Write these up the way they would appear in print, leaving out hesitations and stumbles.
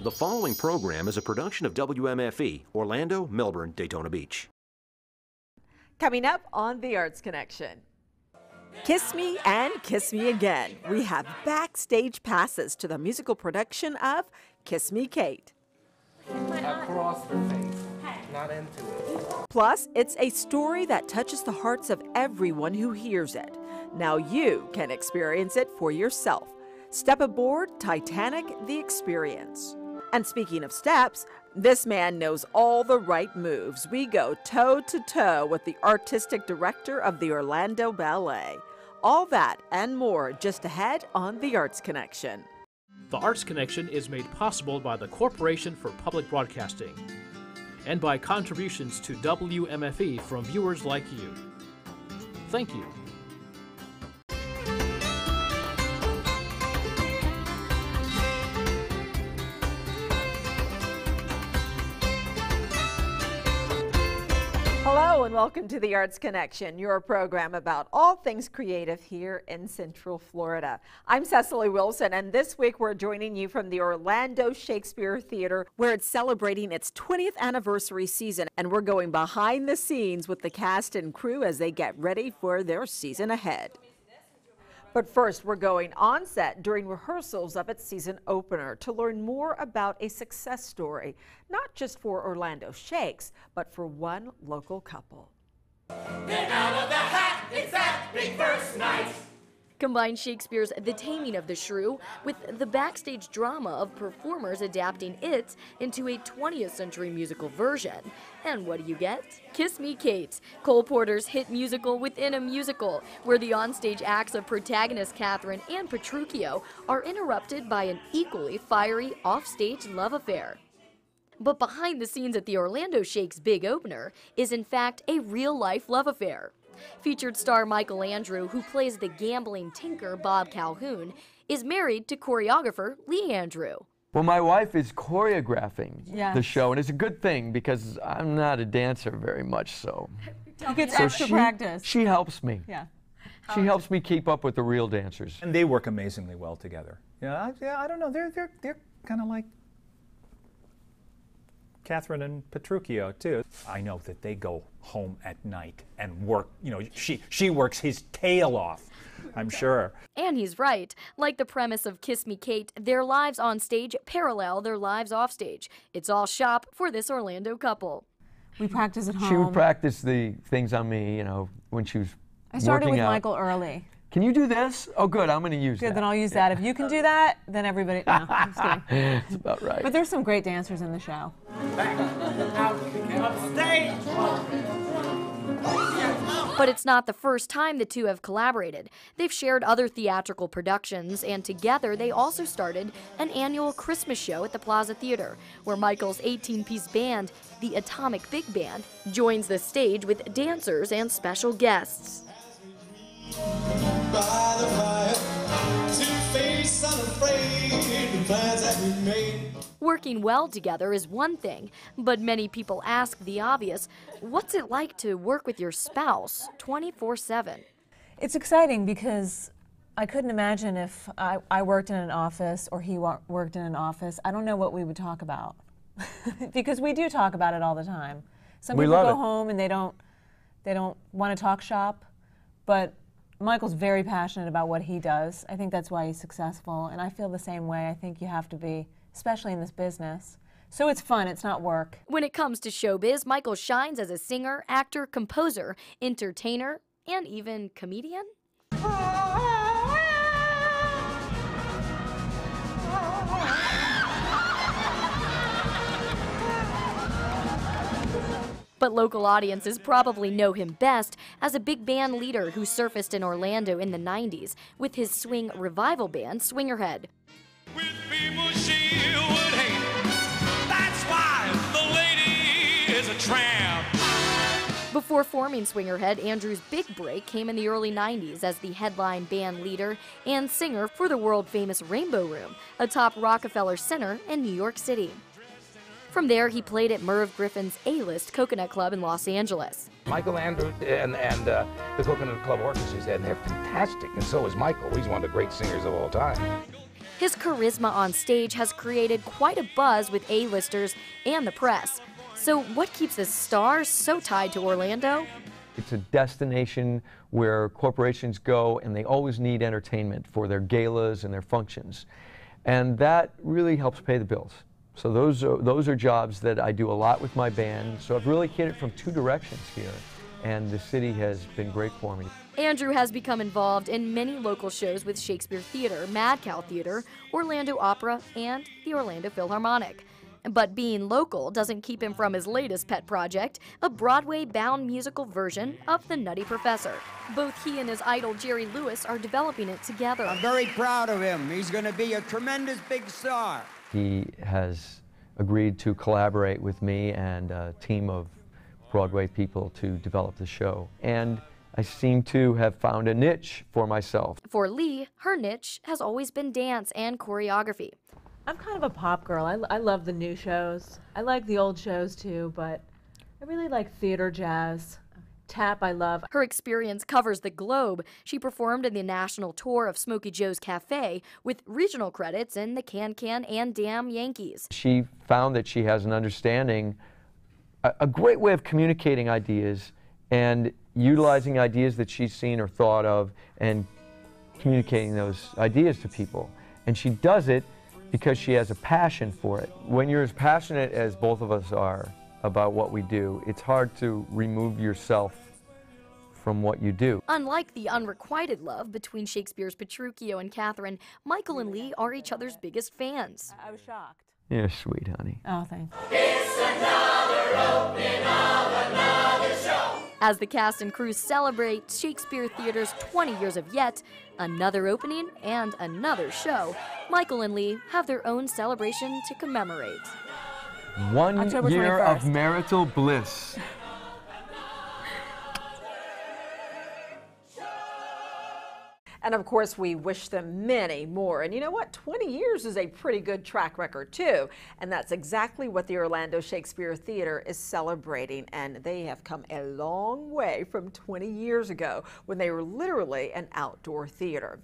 The following program is a production of WMFE, Orlando, Melbourne, Daytona Beach. Coming up on The Arts Connection. Kiss Me and Kiss Me Again. We have backstage passes to the musical production of Kiss Me, Kate. Across the face, not into it. Plus, it's a story that touches the hearts of everyone who hears it. Now you can experience it for yourself. Step aboard Titanic, the experience. And speaking of steps, this man knows all the right moves. We go toe to toe with the artistic director of the Orlando Ballet. All that and more just ahead on The Arts Connection. The Arts Connection is made possible by the Corporation for Public Broadcasting and by contributions to WMFE from viewers like you. Thank you. Hello and welcome to The Arts Connection, your program about all things creative here in Central Florida. I'm Secily Wilson, and this week we're joining you from the Orlando Shakespeare Theatre, where it's celebrating its 20th anniversary season, and we're going behind the scenes with the cast and crew as they get ready for their season ahead. But first, we're going on set during rehearsals of its season opener to learn more about a success story, not just for Orlando Shakes, but for one local couple. Get out of the hat, it's that big first night. Combine Shakespeare's The Taming of the Shrew with the backstage drama of performers adapting it into a 20th century musical version. And what do you get? Kiss Me, Kate, Cole Porter's hit musical within a musical, where the onstage acts of protagonist Catherine and Petruchio are interrupted by an equally fiery offstage love affair. But behind the scenes at the Orlando Shakes big opener is in fact a real-life love affair. Featured star Michael Andrew, who plays the gambling tinker Bob Calhoun, is married to choreographer Lee Andrew. Well, my wife is choreographing the show, and it's a good thing because I'm not a dancer very much, so. You get extra practice. She helps me. Yeah. She helps me keep up with the real dancers. And they work amazingly well together. Yeah, I don't know. They're kind of like Catherine and Petruchio too. I know that they go home at night and work. You know, she works his tail off, I'm sure. And he's right. Like the premise of Kiss Me, Kate, their lives on stage parallel their lives off stage. It's all shop for this Orlando couple. We practice at home. She would practice the things on me, you know, when she was I started working with out. Michael early. Can you do this? Oh, good. I'm going to use that. Good, then I'll use that. If you can do that, then everybody. No, I'm just kidding. That's about right. But there's some great dancers in the show. But it's not the first time the two have collaborated. They've shared other theatrical productions, and together they also started an annual Christmas show at the Plaza Theater, where Michael's 18-piece band, the Atomic Big Band, joins the stage with dancers and special guests. By the fire, to face unafraid the plans that we made. Working well together is one thing, but many people ask the obvious, what's it like to work with your spouse 24/7? It's exciting because I couldn't imagine if I worked in an office or he worked in an office. I don't know what we would talk about because we do talk about it all the time. Some people go home and they don't want to talk shop, but Michael's very passionate about what he does. I think that's why he's successful, and I feel the same way. I think you have to be, especially in this business. So it's fun, it's not work. When it comes to showbiz, Michael shines as a singer, actor, composer, entertainer, and even comedian. But local audiences probably know him best as a big band leader who surfaced in Orlando in the 90s with his swing revival band, Swingerhead. With people she would hate. That's why the lady is a tramp. Before forming Swingerhead, Andrew's big break came in the early 90s as the headline band leader and singer for the world-famous Rainbow Room, atop Rockefeller Center in New York City. From there, he played at Merv Griffin's A-list Coconut Club in Los Angeles. Michael Andrew and the Coconut Club Orchestra, and they're fantastic, and so is Michael. He's one of the great singers of all time. His charisma on stage has created quite a buzz with A-listers and the press. So what keeps this star so tied to Orlando? It's a destination where corporations go and they always need entertainment for their galas and their functions. And that really helps pay the bills. So those are jobs that I do a lot with my band. So I've really hit it from two directions here. And the city has been great for me. Andrew has become involved in many local shows with Shakespeare Theatre, Mad Cow Theatre, Orlando Opera, and the Orlando Philharmonic. But being local doesn't keep him from his latest pet project, a Broadway-bound musical version of The Nutty Professor. Both he and his idol Jerry Lewis are developing it together. I'm very proud of him. He's going to be a tremendous big star. He has agreed to collaborate with me and a team of Broadway people to develop the show. And I seem to have found a niche for myself. For Lee, her niche has always been dance and choreography. I'm kind of a pop girl. I love the new shows. I like the old shows too, but I really like theater, jazz. Tap I love. Her experience covers the globe. She performed in the national tour of Smokey Joe's Cafe with regional credits in the Can-Can and Damn Yankees. She found that she has an understanding, a great way of communicating ideas and utilizing ideas that she's seen or thought of and communicating those ideas to people. And she does it because she has a passion for it. When you're as passionate as both of us are about what we do, it's hard to remove yourself from what you do. Unlike the unrequited love between Shakespeare's Petruchio and Catherine, Michael and Lee are each other's biggest fans. I was shocked. You're sweet, honey. Oh, thanks. It's another opening of another show. As the cast and crew celebrate Shakespeare Theatre's 20 years of Yet, another opening and another show, Michael and Lee have their own celebration to commemorate. 1 October year 21st. of marital bliss. And of course, we wish them many more. And you know what? 20 years is a pretty good track record, too. And that's exactly what the Orlando Shakespeare Theatre is celebrating. And they have come a long way from 20 years ago when they were literally an outdoor theater.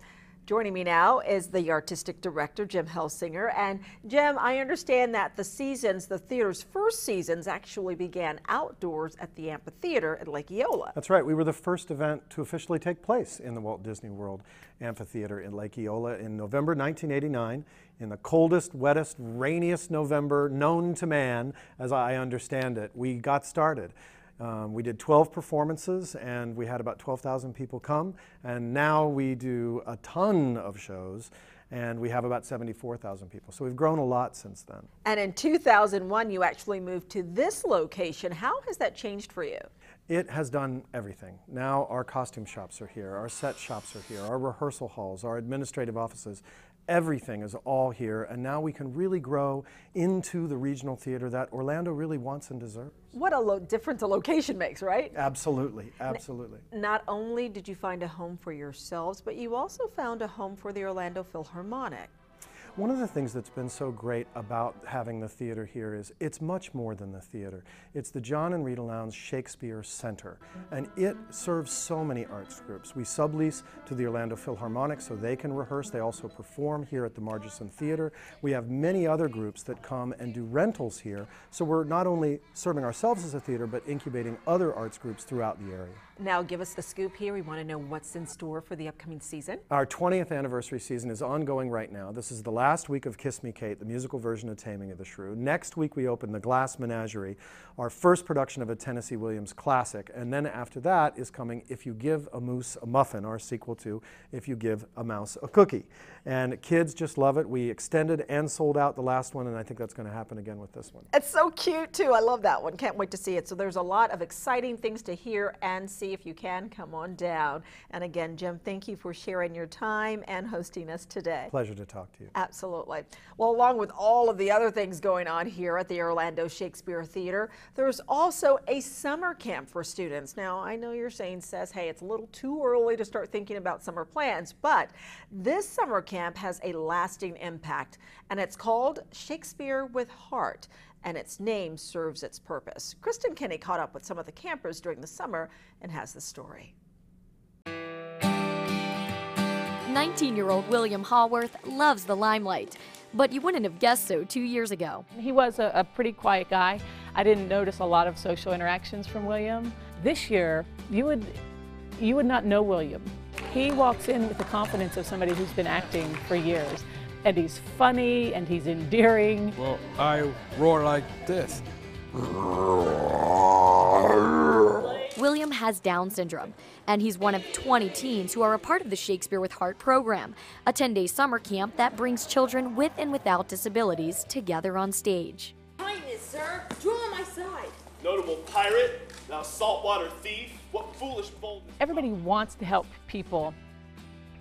Joining me now is the artistic director, Jim Helsinger. And Jim, I understand that the theater's first seasons actually began outdoors at the amphitheater at Lake Eola. That's right. We were the first event to officially take place in the Walt Disney World Amphitheater in Lake Eola in November 1989, in the coldest, wettest, rainiest November known to man, as I understand it. We got started. We did 12 performances and we had about 12,000 people come, and now we do a ton of shows and we have about 74,000 people. So we've grown a lot since then. And in 2001 you actually moved to this location. How has that changed for you? It has done everything. Now our costume shops are here, our set shops are here, our rehearsal halls, our administrative offices. Everything is all here, and now we can really grow into the regional theater that Orlando really wants and deserves. What a difference a location makes, right? Absolutely, absolutely. Not only did you find a home for yourselves, but you also found a home for the Orlando Philharmonic. One of the things that's been so great about having the theater here is it's much more than the theater. It's the John and Rita Lowndes Shakespeare Center, and it serves so many arts groups. We sublease to the Orlando Philharmonic so they can rehearse. They also perform here at the Margison Theater. We have many other groups that come and do rentals here, so we're not only serving ourselves as a theater, but incubating other arts groups throughout the area. Now give us the scoop here. We want to know what's in store for the upcoming season. Our 20th anniversary season is ongoing right now. This is the last week of Kiss Me Kate, the musical version of Taming of the Shrew. Next week we open The Glass Menagerie, our first production of a Tennessee Williams classic. And then after that is coming If You Give a Moose a Muffin, our sequel to If You Give a Mouse a Cookie. And kids just love it. We extended and sold out the last one, and I think that's going to happen again with this one. It's so cute too. I love that one. Can't wait to see it. So there's a lot of exciting things to hear and see. If you can, come on down. And again, Jim, thank you for sharing your time and hosting us today. Pleasure to talk to you. Absolutely. Well, along with all of the other things going on here at the Orlando Shakespeare Theatre, there's also a summer camp for students. Now, I know you're saying, says, hey, it's a little too early to start thinking about summer plans, but this summer camp has a lasting impact, and it's called Shakespeare with Heart, and its name serves its purpose. Kristen Kenney caught up with some of the campers during the summer and has the story. 19-year-old William Haworth loves the limelight, but you wouldn't have guessed so 2 years ago. He was a pretty quiet guy. I didn't notice a lot of social interactions from William. This year, you would not know William. He walks in with the confidence of somebody who's been acting for years. And he's funny and he's endearing. Well, I roar like this. William has Down syndrome, and he's one of 20 teens who are a part of the Shakespeare with Heart program, a 10-day summer camp that brings children with and without disabilities together on stage. Kindness, sir. Draw on my side. Notable pirate, now saltwater thief, what foolish boldness. Everybody wants to help people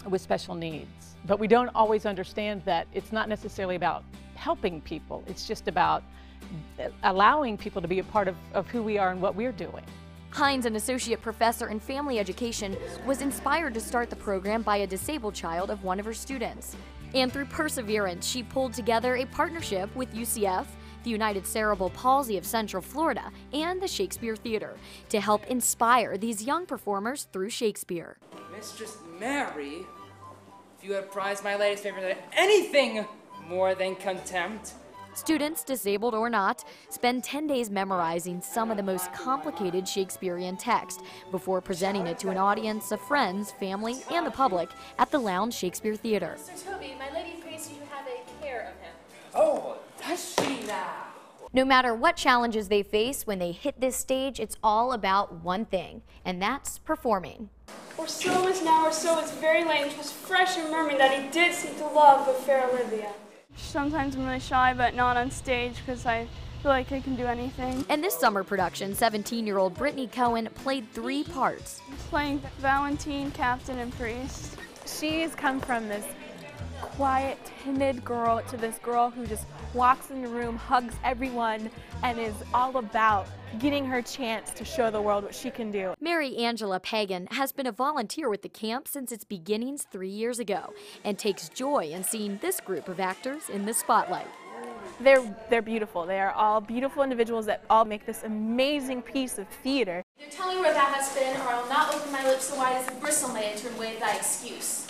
with special needs, but we don't always understand that it's not necessarily about helping people. It's just about allowing people to be a part of who we are and what we're doing. Hines, an associate professor in family education, was inspired to start the program by a disabled child of one of her students. And through perseverance, she pulled together a partnership with UCF, the United Cerebral Palsy of Central Florida, and the Shakespeare Theatre to help inspire these young performers through Shakespeare. Mistress Mary, if you have prized my latest paper than anything more than contempt. Students, disabled or not, spend 10 days memorizing some of the most complicated Shakespearean text before presenting it to an audience of friends, family, and the public at the Lounge Shakespeare Theatre. Mr. Toby, my lady prays you to have a care of him. Oh, does she now? No matter what challenges they face when they hit this stage, it's all about one thing, and that's performing. Or so is now, or so is very late, and was fresh and murmuring that he did seem to love but fair Olivia. Sometimes I'm really shy, but not on stage because I feel like I can do anything. In this summer production, 17-year-old Brittany Cohen played 3 parts. Playing Valentine, Captain, and Priest. She's come from this quiet, timid girl to this girl who just walks in the room, hugs everyone, and is all about getting her chance to show the world what she can do. Mary Angela Pagan has been a volunteer with the camp since its beginnings 3 years ago and takes joy in seeing this group of actors in the spotlight. They're beautiful. They are all beautiful individuals that all make this amazing piece of theater. Either tell me where thou hast been, or I will not open my lips so wide as the bristle may and turn away thy excuse.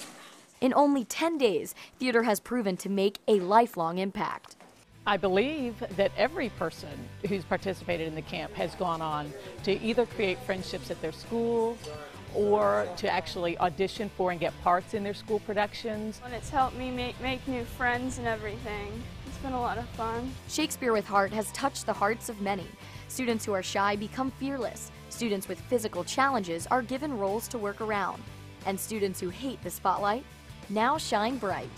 In only 10 days, theater has proven to make a lifelong impact. I believe that every person who's participated in the camp has gone on to either create friendships at their schools or to actually audition for and get parts in their school productions. And it's helped me make new friends and everything. It's been a lot of fun. Shakespeare with Heart has touched the hearts of many. Students who are shy become fearless. Students with physical challenges are given roles to work around. And students who hate the spotlight now shine bright.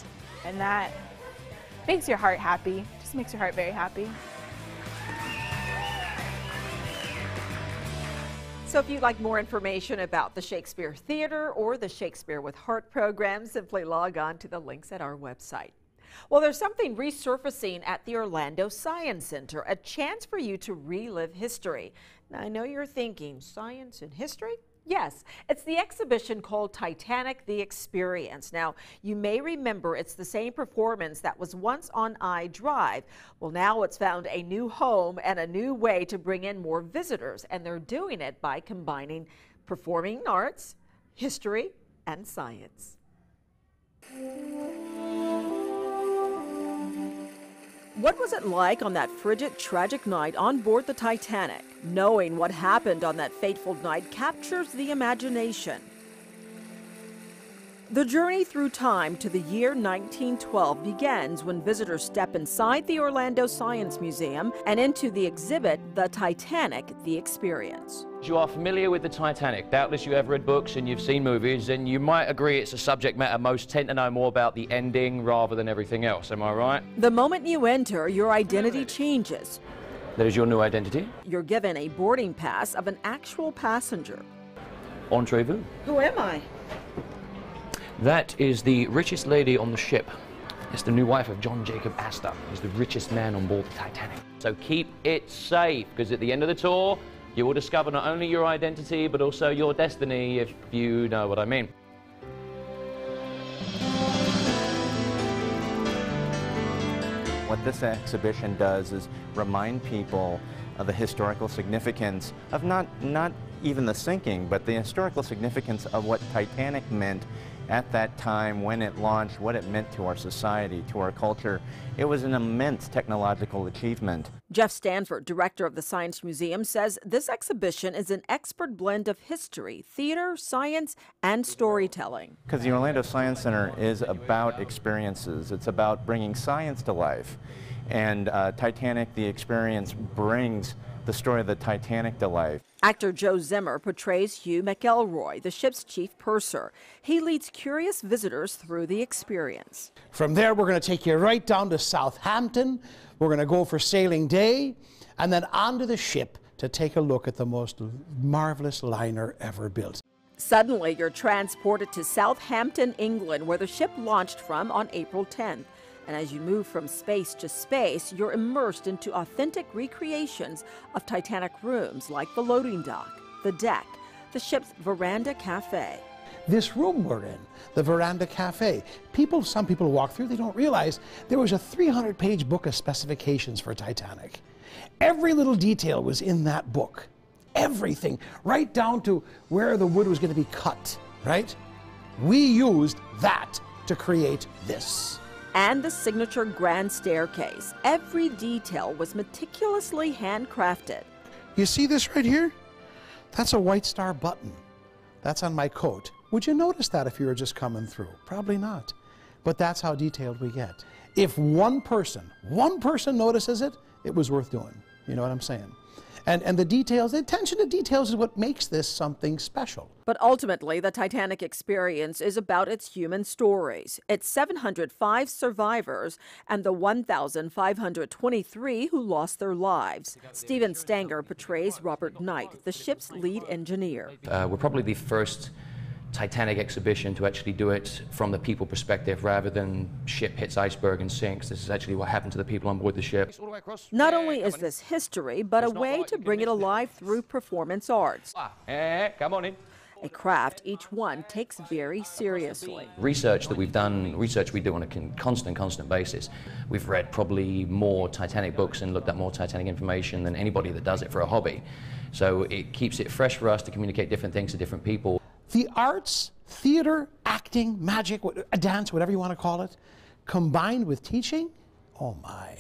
And that makes your heart happy. Just makes your heart very happy. So if you'd like more information about the Shakespeare Theatre or the Shakespeare with Heart program, simply log on to the links at our website. Well, there's something resurfacing at the Orlando Science Center, a chance for you to relive history. Now, I know you're thinking, science and history? Yes, it's the exhibition called Titanic, the Experience. Now, you may remember it's the same performance that was once on iDrive. Well, now it's found a new home and a new way to bring in more visitors, and they're doing it by combining performing arts, history, and science. What was it like on that frigid, tragic night on board the Titanic? Knowing what happened on that fateful night captures the imagination. The journey through time to the year 1912 begins when visitors step inside the Orlando Science Museum and into the exhibit, The Titanic, the Experience. You are familiar with the Titanic. Doubtless you have read books and you've seen movies, and you might agree it's a subject matter most tend to know more about the ending rather than everything else. Am I right? The moment you enter, your identity changes. That is your new identity? You're given a boarding pass of an actual passenger. Entrez-vous. Who am I? That is the richest lady on the ship. It's the new wife of John Jacob Astor. He's the richest man on board the Titanic. So keep it safe, because at the end of the tour, you will discover not only your identity, but also your destiny, if you know what I mean. What this exhibition does is remind people of the historical significance of not even the sinking, but the historical significance of what Titanic meant at that time when it launched, what it meant to our society, to our culture. It was an immense technological achievement. Jeff Stanford, director of the Science Museum, says this exhibition is an expert blend of history, theater, science, and storytelling. Because the Orlando Science Center is about experiences. It's about bringing science to life. And Titanic, the experience, brings the story of the Titanic to life. Actor Joe Zimmer portrays Hugh McElroy, the ship's chief purser. He leads curious visitors through the experience. From there, we're going to take you right down to Southampton. We're going to go for sailing day, and then onto the ship to take a look at the most marvelous liner ever built. Suddenly, you're transported to Southampton, England, where the ship launched from on April 10th. And as you move from space to space, you're immersed into authentic recreations of Titanic rooms like the loading dock, the deck, the ship's veranda cafe. This room we're in, the veranda cafe, some people walk through, they don't realize there was a 300-page book of specifications for Titanic. Every little detail was in that book. Everything, right down to where the wood was going to be cut, right? We used that to create this. And the signature grand staircase. Every detail was meticulously handcrafted. You see this right here? That's a White Star button. That's on my coat. Would you notice that if you were just coming through? Probably not. But that's how detailed we get. If one person notices it, it was worth doing. You know what I'm saying? And the details, the attention to details is what makes this something special. But ultimately, the Titanic experience is about its human stories. Its 705 survivors and the 1,523 who lost their lives. Steven Stanger portrays Robert Knight, the ship's lead engineer. We're probably the first Titanic exhibition to actually do it from the people perspective rather than ship hits iceberg and sinks. This is actually what happened to the people on board the ship. Not only is this history, but a way to bring it alive through performance arts. Come on in. A craft each one takes very seriously. Research that we've done, research we do on a constant basis. We've read probably more Titanic books and looked at more Titanic information than anybody that does it for a hobby. So it keeps it fresh for us to communicate different things to different people. The arts, theater, acting, magic, dance, whatever you want to call it, combined with teaching, oh my,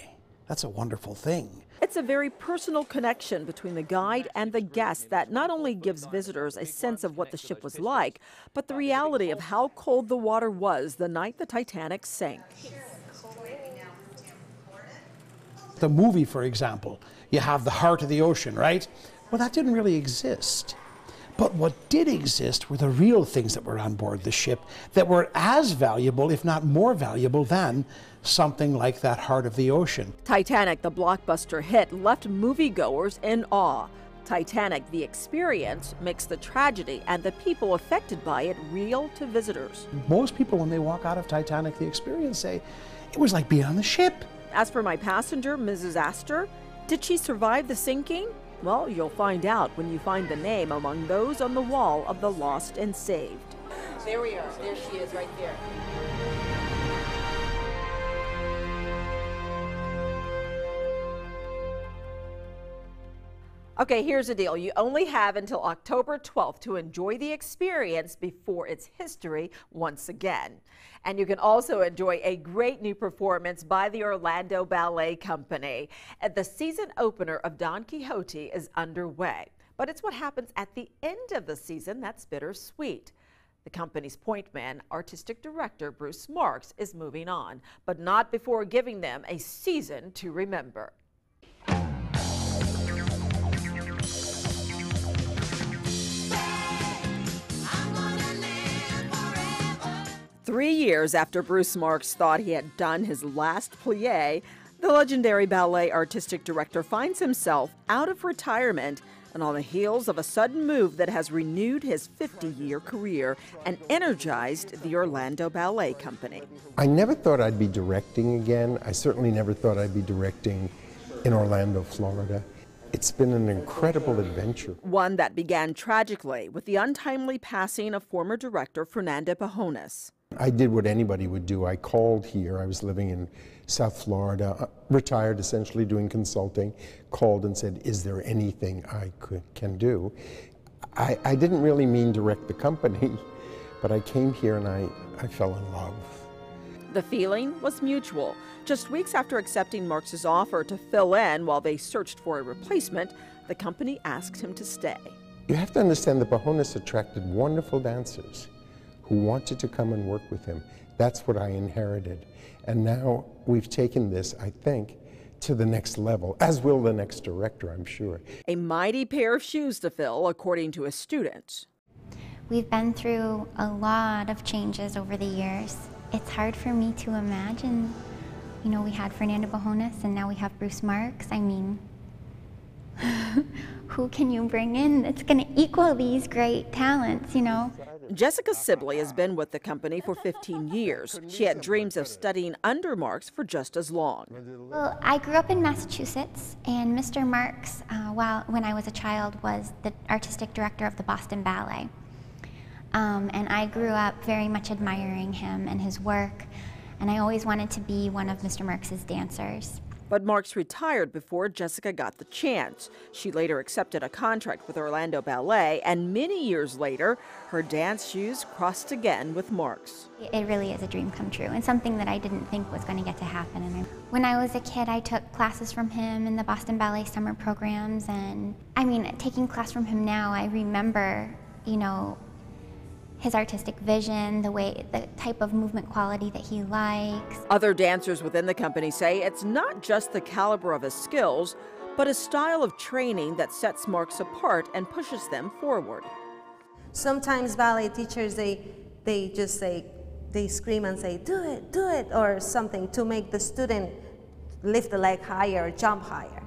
that's a wonderful thing. It's a very personal connection between the guide and the guest that not only gives visitors a sense of what the ship was like, but the reality of how cold the water was the night the Titanic sank. The movie, for example, you have the heart of the ocean, right? Well, that didn't really exist. But what did exist were the real things that were on board the ship that were as valuable, if not more valuable, than something like that heart of the ocean. Titanic, the blockbuster hit, left moviegoers in awe. Titanic, the experience, makes the tragedy and the people affected by it real to visitors. Most people, when they walk out of Titanic, the experience, say, it was like being on the ship. As for my passenger, Mrs. Astor, did she survive the sinking? Well, you'll find out when you find the name among those on the wall of the lost and saved. There we are. There she is right there. Okay, here's the deal. You only have until October 12th to enjoy the experience before its history once again. And you can also enjoy a great new performance by the Orlando Ballet Company. The season opener of Don Quixote is underway, but it's what happens at the end of the season that's bittersweet. The company's point man, artistic director Bruce Marks, is moving on, but not before giving them a season to remember. 3 years after Bruce Marks thought he had done his last plie, the legendary ballet artistic director finds himself out of retirement and on the heels of a sudden move that has renewed his 50-year career and energized the Orlando Ballet Company. I never thought I'd be directing again. I certainly never thought I'd be directing in Orlando, Florida. It's been an incredible adventure. One that began tragically with the untimely passing of former director Fernando Pajones. I did what anybody would do. I called here. I was living in South Florida, retired essentially doing consulting, called and said, is there anything I can do? I didn't really mean direct the company, But I came here and I fell in love. The feeling was mutual. Just weeks after accepting Marks's offer to fill in while they searched for a replacement, the company asked him to stay. You have to understand that Bajones attracted wonderful dancers who wanted to come and work with him. That's what I inherited. And now we've taken this, I think, to the next level, as will the next director, I'm sure. A mighty pair of shoes to fill, according to a student. We've been through a lot of changes over the years. It's hard for me to imagine. You know, we had Fernando Bajones and now we have Bruce Marks. I mean, who can you bring in that's going to equal these great talents, you know? Jessica Sibley has been with the company for 15 years. She had dreams of studying under Marks for just as long. Well, I grew up in Massachusetts, and Mr. Marks, when I was a child, was the artistic director of the Boston Ballet. And I grew up very much admiring him and his work, and I always wanted to be one of Mr. Marks's dancers. But Marks retired before Jessica got the chance. She later accepted a contract with Orlando Ballet, and many years later, her dance shoes crossed again with Marks. It really is a dream come true, and something that I didn't think was going to get to happen. And when I was a kid, I took classes from him in the Boston Ballet summer programs, and I mean, taking class from him now, I remember, you know, his artistic vision, the type of movement quality that he likes. Other dancers within the company say it's not just the caliber of his skills, but a style of training that sets Marks apart and pushes them forward. Sometimes ballet teachers, they just say, they scream and say, do it, or something to make the student lift the leg higher or jump higher.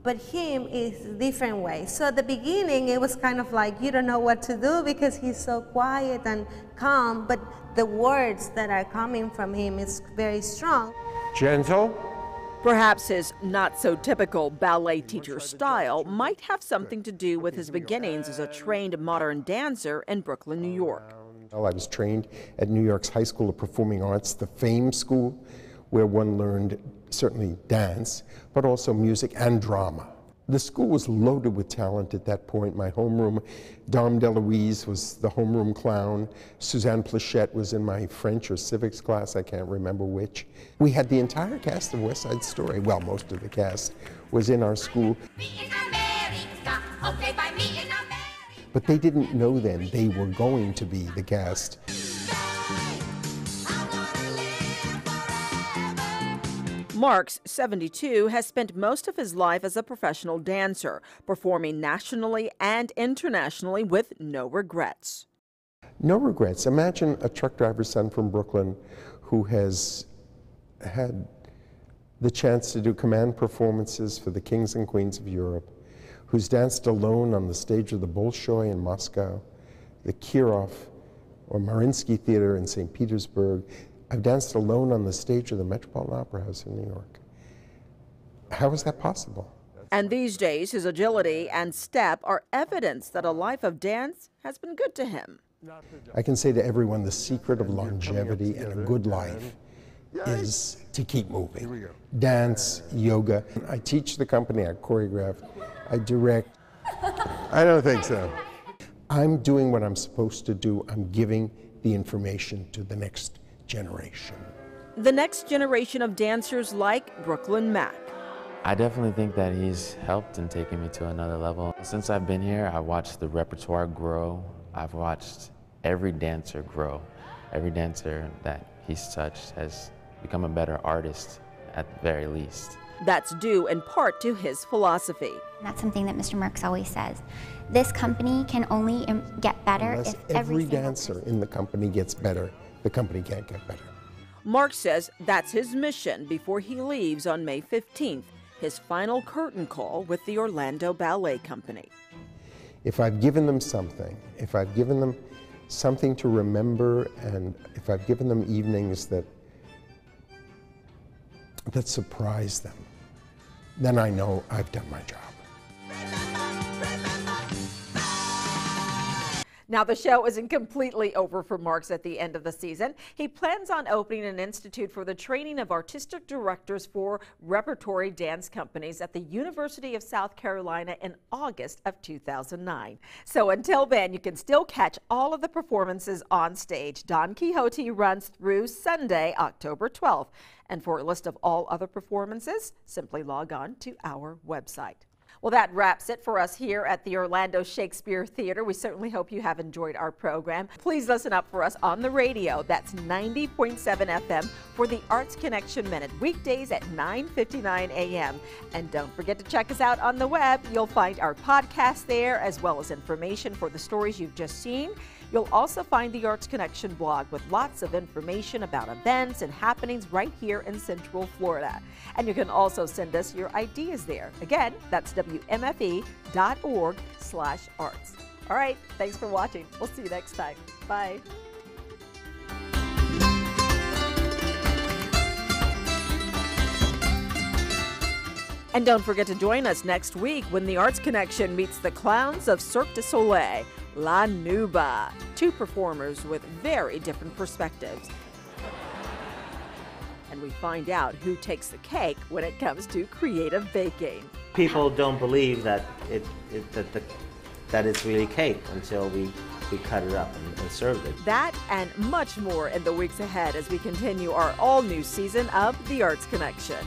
But him is a different way. So at the beginning, it was kind of like you don't know what to do because he's so quiet and calm, but the words that are coming from him is very strong. Gentle. Perhaps his not-so-typical ballet teacher style might have something to do with his beginnings as a trained modern dancer in Brooklyn, New York. I was trained at New York's High School of Performing Arts, the Fame School, where one learned certainly dance, but also music and drama. The school was loaded with talent at that point. My homeroom, Dom DeLuise was the homeroom clown. Suzanne Plachette was in my French or civics class, I can't remember which. We had the entire cast of West Side Story, well, most of the cast was in our school. But they didn't know then they were going to be the cast. Marks, 72, has spent most of his life as a professional dancer, performing nationally and internationally with no regrets. No regrets. Imagine a truck driver's son from Brooklyn who has had the chance to do command performances for the kings and queens of Europe, who's danced alone on the stage of the Bolshoi in Moscow, the Kirov or Mariinsky Theater in St. Petersburg. I've danced alone on the stage of the Metropolitan Opera House in New York. How is that possible? And these days, his agility and step are evidence that a life of dance has been good to him. I can say to everyone the secret of longevity and a good life is to keep moving. Dance, yoga. I teach the company, I choreograph, I direct. I don't think so. I'm doing what I'm supposed to do. I'm giving the information to the next generation. The next generation of dancers like Brooklyn Mac. I definitely think that he's helped in taking me to another level. Since I've been here, I've watched the repertoire grow. I've watched every dancer grow. Every dancer that he's touched has become a better artist at the very least. That's due in part to his philosophy. That's something that Mr. Marks always says. This company can only get better Unless if every dancer in the company gets better, the company can't get better. Mark says that's his mission before he leaves on May 15th, his final curtain call with the Orlando Ballet Company. If I've given them something, if I've given them something to remember, and if I've given them evenings that surprise them, then I know I've done my job. Now, the show isn't completely over for Marks at the end of the season. He plans on opening an institute for the training of artistic directors for repertory dance companies at the University of South Carolina in August of 2009. So until then, you can still catch all of the performances on stage. Don Quixote runs through Sunday, October 12th. And for a list of all other performances, simply log on to our website. Well, that wraps it for us here at the Orlando Shakespeare Theatre. We certainly hope you have enjoyed our program. Please listen up for us on the radio. That's 90.7 FM for the Arts Connection Minute, weekdays at 9:59 a.m. And don't forget to check us out on the web. You'll find our podcast there, as well as information for the stories you've just seen. You'll also find the Arts Connection blog with lots of information about events and happenings right here in Central Florida. And you can also send us your ideas there. Again, that's WMFE.org/arts. All right, thanks for watching. We'll see you next time. Bye. And don't forget to join us next week when the Arts Connection meets the clowns of Cirque du Soleil, La Nuba, two performers with very different perspectives. And we find out who takes the cake when it comes to creative baking. People don't believe that it's really cake until we cut it up and serve it. That and much more in the weeks ahead as we continue our all-new season of The Arts Connection.